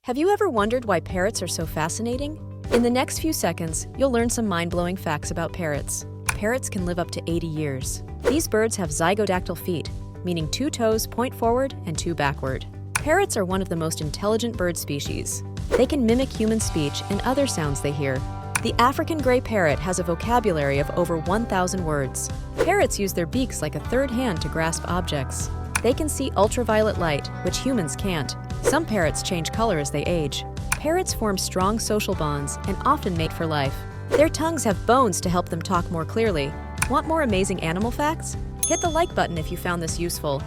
Have you ever wondered why parrots are so fascinating? In the next few seconds, you'll learn some mind-blowing facts about parrots. Parrots can live up to 80 years. These birds have zygodactyl feet, meaning 2 toes point forward and 2 backward. Parrots are one of the most intelligent bird species. They can mimic human speech and other sounds they hear. The African gray parrot has a vocabulary of over 1,000 words. Parrots use their beaks like a third hand to grasp objects. They can see ultraviolet light, which humans can't. Some parrots change color as they age. Parrots form strong social bonds and often mate for life. Their tongues have bones to help them talk more clearly. Want more amazing animal facts? Hit the like button if you found this useful.